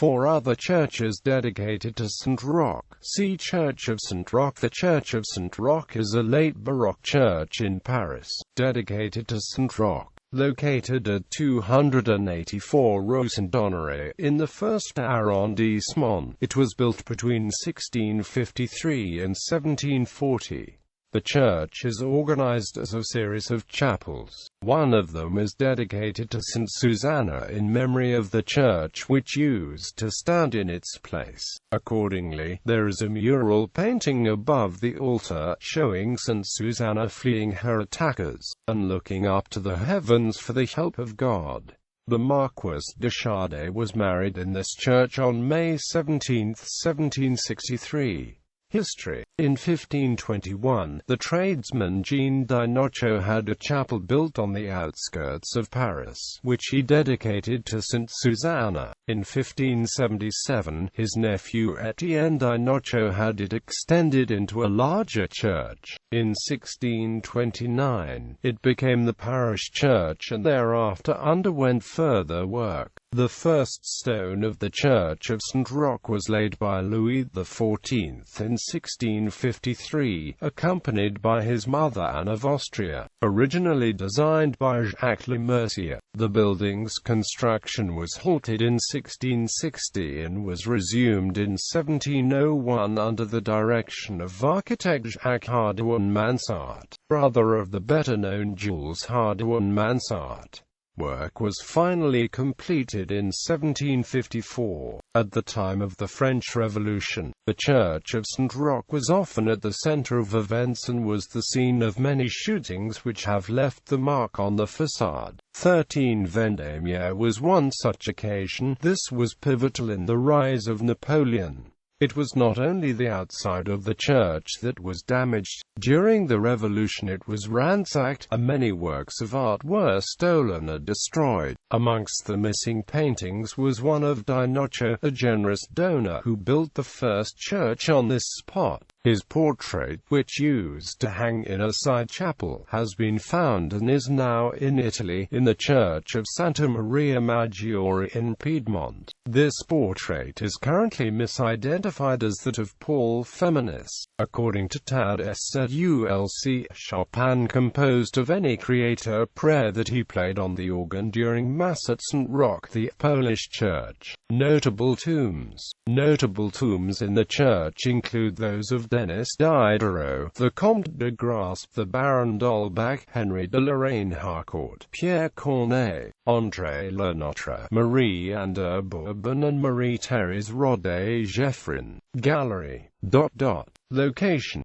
4 other churches dedicated to Saint Roch. See Church of Saint Roch. The Church of Saint Roch is a late Baroque church in Paris, dedicated to Saint Roch. Located at 284 Rue Saint-Honoré, in the 1st arrondissement. It was built between 1653 and 1740. The church is organized as a series of chapels. One of them is dedicated to Saint Susanna in memory of the church which used to stand in its place. Accordingly, there is a mural painting above the altar, showing Saint Susanna fleeing her attackers, and looking up to the heavens for the help of God. The Marquis de Sade was married in this church on May 17, 1763. History. In 1521, the tradesman Jean Dinocchio had a chapel built on the outskirts of Paris, which he dedicated to Saint Susanna. In 1577, his nephew Etienne Dinocchio had it extended into a larger church. In 1629, it became the parish church and thereafter underwent further work. The first stone of the Church of Saint Roch was laid by Louis XIV in 1653, accompanied by his mother Anne of Austria. Originally designed by Jacques Le Mercier, the building's construction was halted in 1660 and was resumed in 1701 under the direction of architect Jacques Hardouin-Mansart, brother of the better-known Jules Hardouin-Mansart. Work was finally completed in 1754. At the time of the French Revolution, the Church of Saint Roch was often at the center of events and was the scene of many shootings which have left the mark on the facade. 13 Vendémiaire was one such occasion. This was pivotal in the rise of Napoleon. It was not only the outside of the church that was damaged. During the Revolution it was ransacked, and many works of art were stolen or destroyed. Amongst the missing paintings was one of Dinocchio, a generous donor who built the first church on this spot. His portrait, which used to hang in a side chapel, has been found and is now in Italy, in the church of Santa Maria Maggiore in Piedmont. This portrait is currently misidentified as that of Paul Feminis. According to Tad Sedulc, Chopin composed of any creator prayer that he played on the organ during Mass at Saint Roch, the Polish church. Notable tombs. Notable tombs in the church include those of Denis Diderot, the Comte de Grasse, the Baron d'Holbach, Henry de Lorraine Harcourt, Pierre Corneille, André Le Notre, Marie-Anne de Bourbon and Marie-Thérèse Rodet-Geffrin. Gallery. Location.